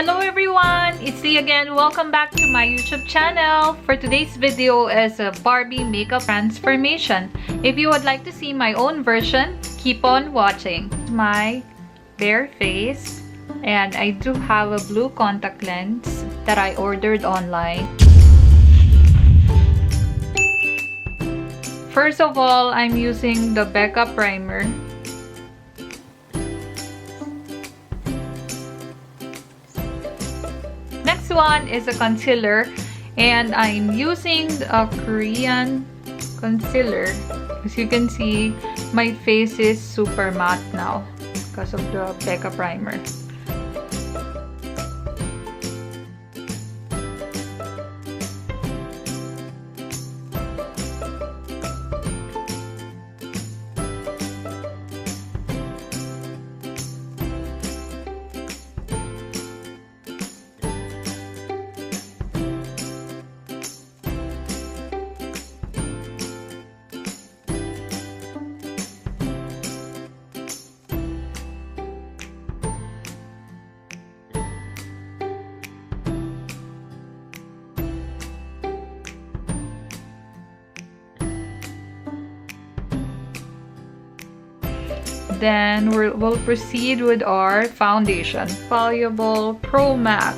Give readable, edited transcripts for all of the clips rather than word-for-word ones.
Hello everyone! It's Lee again. Welcome back to my YouTube channel. For today's video is a Barbie makeup transformation. If you would like to see my own version, keep on watching. My bare face, and I do have a blue contact lens that I ordered online. First of all, I'm using the BECCA primer. Next one is a concealer, and I'm using a Korean concealer. As you can see, my face is super matte now because of the BECCA primer. Then we'll proceed with our foundation. Valuable Pro Matte.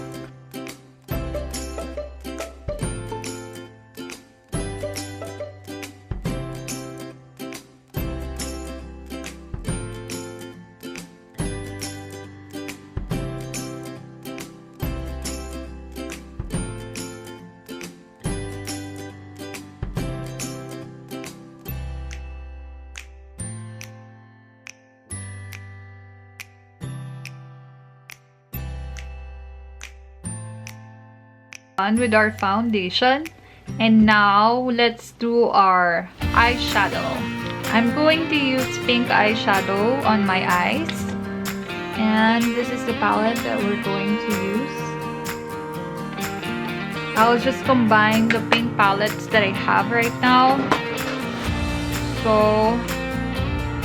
Done with our foundation, and now let's do our eyeshadow. I'm going to use pink eyeshadow on my eyes, and this is the palette that we're going to use. I'll just combine the pink palettes that I have right now. So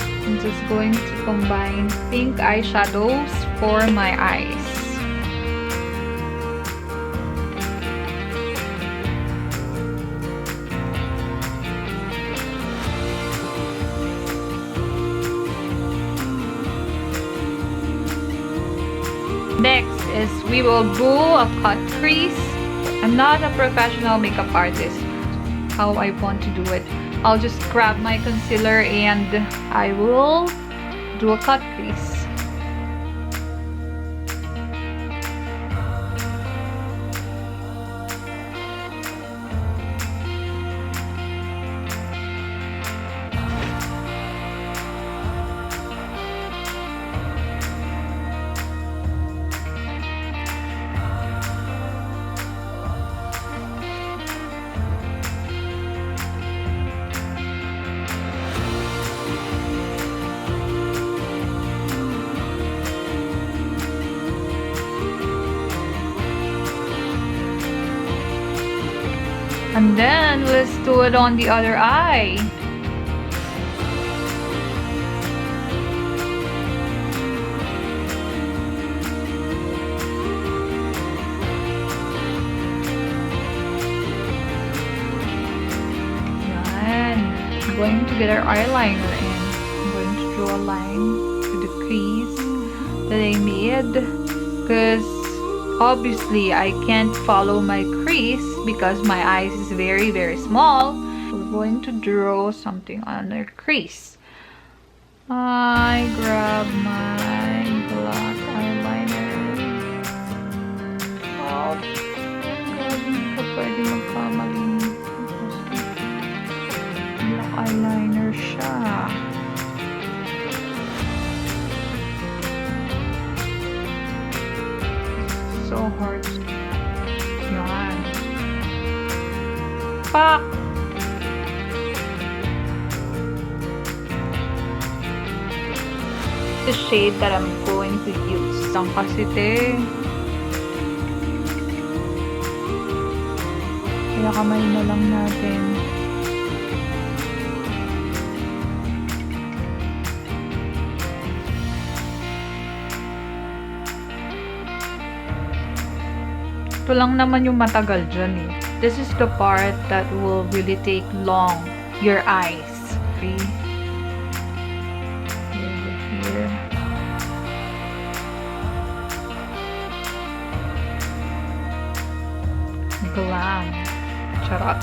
I'm just going to combine pink eyeshadows for my eyes. Next is we will do a cut crease. I'm not a professional makeup artist. How I want to do it, I'll just grab my concealer and I will do a cut crease. And then let's do it on the other eye. Yan. I'm going to get our eyeliner in. I'm going to draw a line to the crease that I made, because obviously I can't follow my crease because my eyes is very small. We're going to draw something on the crease. I grab my black eyeliner. Oh, hindi ko pwede magkamali. Black eyeliner siya. So hard. Yan. Pak! The shade that I'm going to use. Saan kasi te? Kaya kamay na lang natin. Ito lang naman yung matagal dyan eh. This is the part that will really take long. Your eyes. Okay? Here. Glam. Charot.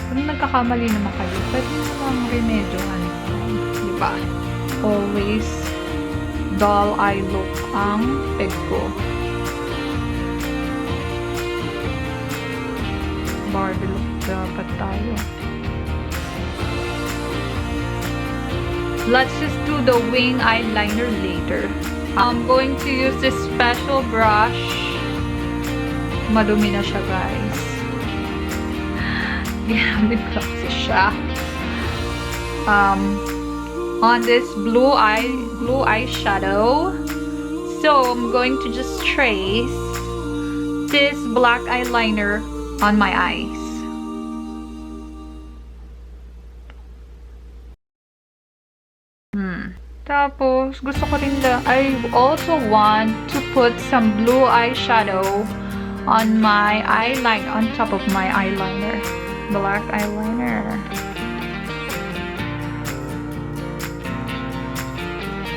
Kung nagkakamali naman kayo, pwede naman remedyohan. Diba? Always dull eye look ang peg ko. Barbie look dapat tayo. Let's just do the wing eyeliner later. I'm going to use this special brush. Madumi na siya, guys. Ginamit ko kasi siya. On this blue eyeshadow. So I'm going to just trace this black eyeliner on my eyes. Tapos gusto ko rin I also want to put some blue eyeshadow on my eyeliner, on top of my eyeliner. Black eyeliner.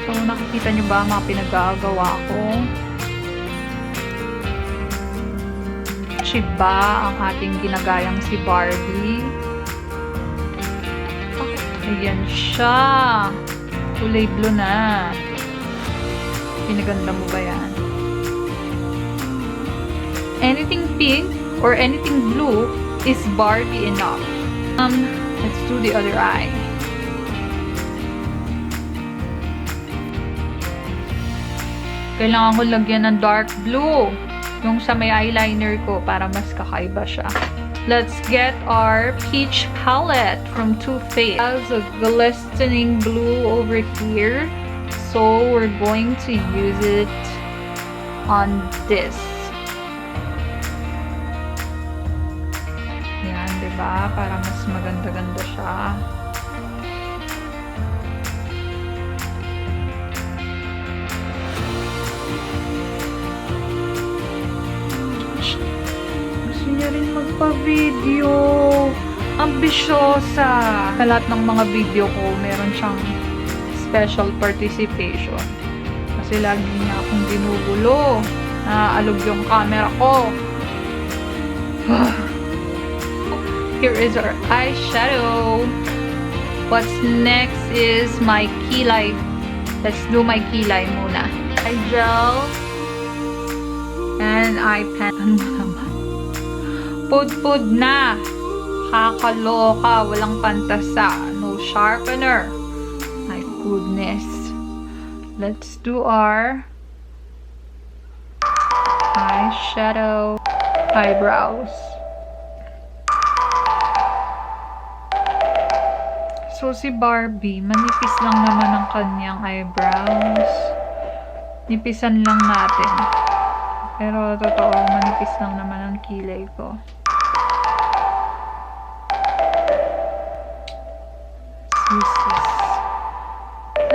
So, nakikita nyo ba mga pinagagawa ko? Siya ba ang ating ginagayang si Barbie? Ayan siya. Kulay blue na. Pinaganda mo ba yan? Anything pink or anything blue is Barbie enough. Let's do the other eye. Kailangan ko lagyan ng dark blue yung sa may eyeliner ko para mas kakaiba siya. Let's get our peach palette from Too Faced. It has a glistening blue over here. So we're going to use it on this. Yan, diba? Para mas maganda-ganda siya. Niya rin magpa-video. Ambisyosa. Sa lahat ng mga video ko, meron siyang special participation. Kasi lagi niya akong ginugulo. Naalog yung camera ko. Here is our eyeshadow. What's next is my kilay. Let's do my kilay muna. Eye gel. And eye pen. Ano naman? Pud-pud na. Kakaloka. Walang pantasa. No sharpener. My goodness. Let's do our eyeshadow. Eyebrows. So, si Barbie, manipis lang naman ang kanyang eyebrows. Nipisan lang natin. Pero, totoo, manipis lang naman ang kilay ko.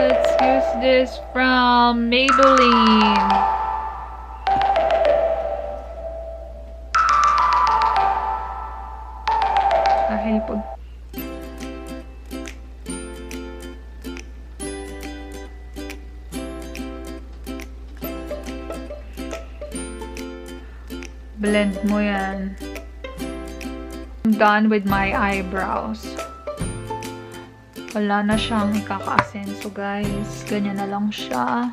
Let's use this from Maybelline. Dahil po. Blend mo yan. I'm done with my eyebrows. Wala na siyang ikaka-asenso, guys. Ganyan na lang siya.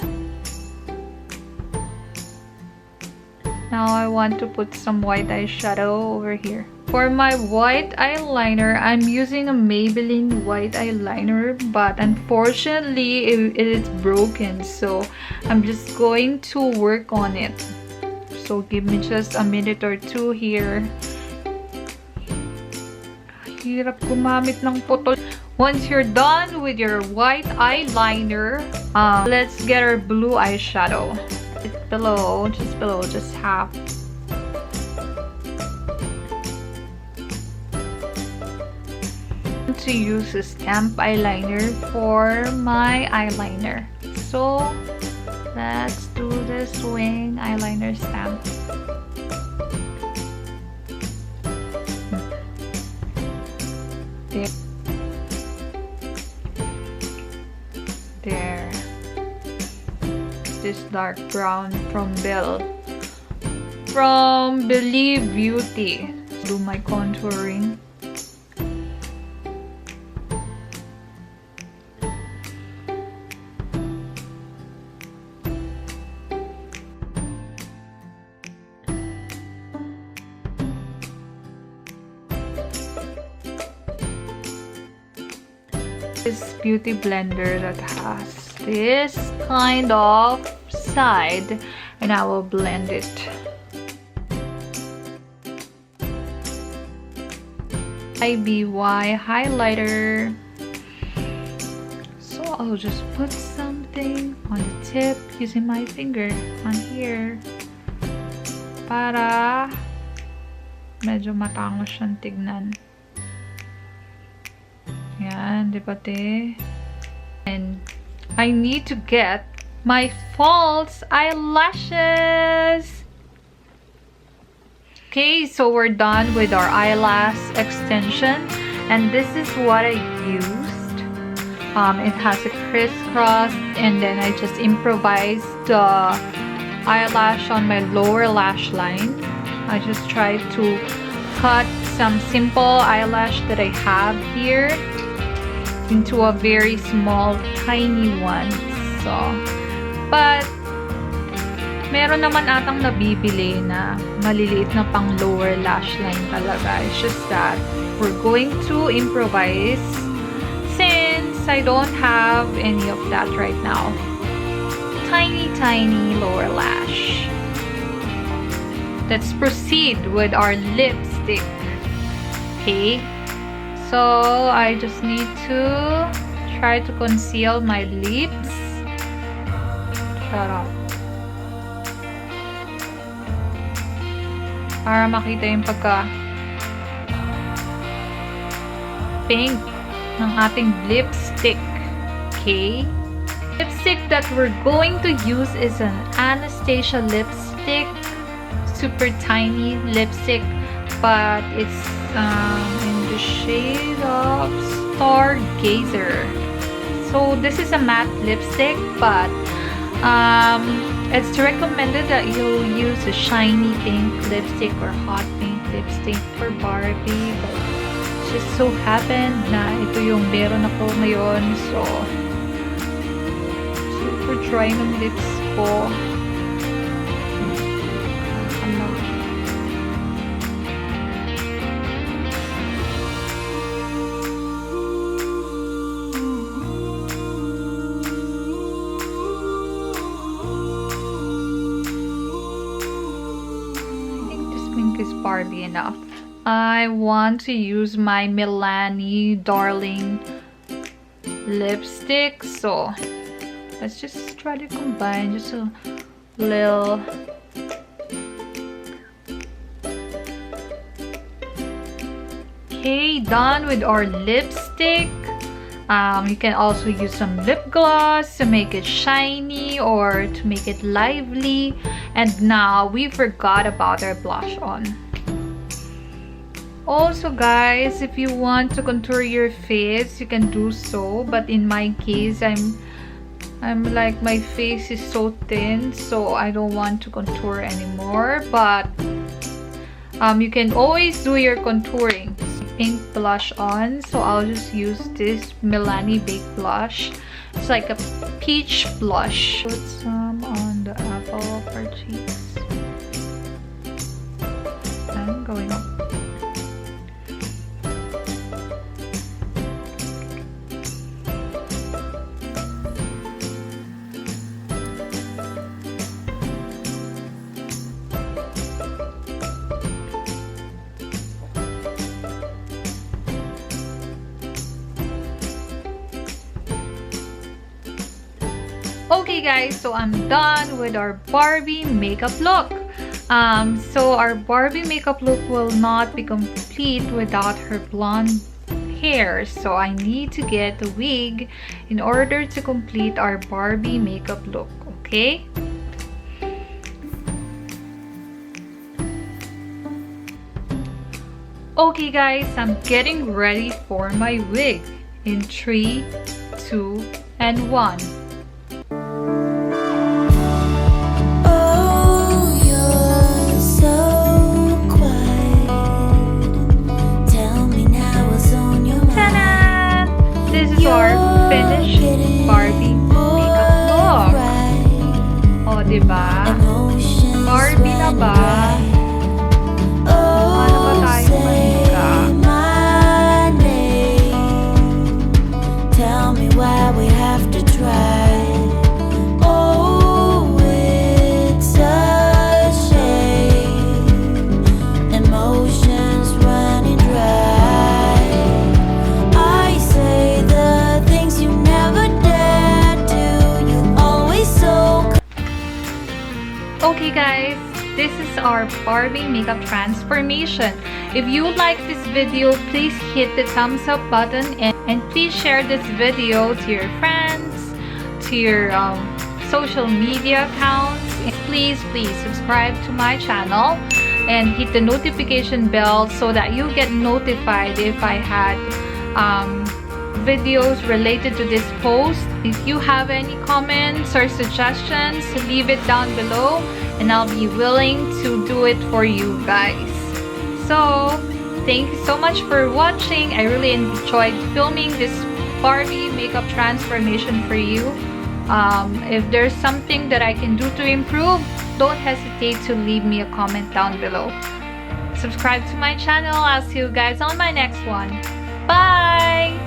Now, I want to put some white eyeshadow over here. For my white eyeliner, I'm using a Maybelline white eyeliner, but unfortunately, it is broken. So, I'm just going to work on it. So, give me just a minute or two here. Hirap gumamit ng putol. Once you're done with your white eyeliner, let's get our blue eyeshadow. It's below, just half. To use a stamp eyeliner for my eyeliner. So let's do this wing eyeliner stamp. There. This dark brown from Believe Beauty. Do my contouring. This beauty blender that has this kind of side, and I will blend it. IBY highlighter. So I'll just put something on the tip using my finger on here para medyo matangos siyang tignan. Yan, di ba te? And I need to get my false eyelashes. Okay, so we're done with our eyelash extension, and this is what I used. It has a crisscross, and then I just improvised the eyelash on my lower lash line. I just tried to cut some simple eyelash that I have here into a very small, tiny one. So, but meron naman atang nabibili na maliliit na pang lower lash line talaga. It's just that we're going to improvise since I don't have any of that right now. Tiny, tiny lower lash. Let's proceed with our lipstick. Okay. So, I just need to try to conceal my lips. Shut up. Para makita yung pink ng ating lipstick. Okay? Lipstick that we're going to use is an Anastasia lipstick. Super tiny lipstick, but it's in the shade of Stargazer. So this is a matte lipstick, but it's recommended that you use a shiny pink lipstick or hot pink lipstick for Barbie, but it just so happened na ito yung meron ako ngayon. So super dry ng lips ko. Is Barbie enough. I want to use my Milani Darling lipstick, so let's just try to combine just a little. Okay, done with our lipstick. You can also use some lip gloss to make it shiny or to make it lively. And now we forgot about our blush on. Also guys, if you want to contour your face, you can do so. But in my case, I'm like, my face is so thin, so I don't want to contour anymore. But you can always do your contouring. Pink blush on, so I'll just use this Milani Baked blush. It's like a peach blush. Put some on the apple of our cheeks and going up. Okay guys, so I'm done with our Barbie makeup look. So our Barbie makeup look will not be complete without her blonde hair, so I need to get a wig in order to complete our Barbie makeup look, okay? Okay guys, I'm getting ready for my wig in 3, 2, and 1. Our finished Barbie makeup look. O, diba? Barbie na ba? Ano ba tayo manika? Tell me why we have to try. Oh, it's a shame. Emotions running dry. Okay guys, this is our Barbie makeup transformation. If you like this video, please hit the thumbs up button and please share this video to your friends, to your social media accounts. And please subscribe to my channel and hit the notification bell so that you get notified if I had videos related to this post. If you have any comments or suggestions, leave it down below and I'll be willing to do it for you guys. So thank you so much for watching. I really enjoyed filming this Barbie makeup transformation for you. If there's something that I can do to improve, don't hesitate to leave me a comment down below. Subscribe to my channel. I'll see you guys on my next one. Bye!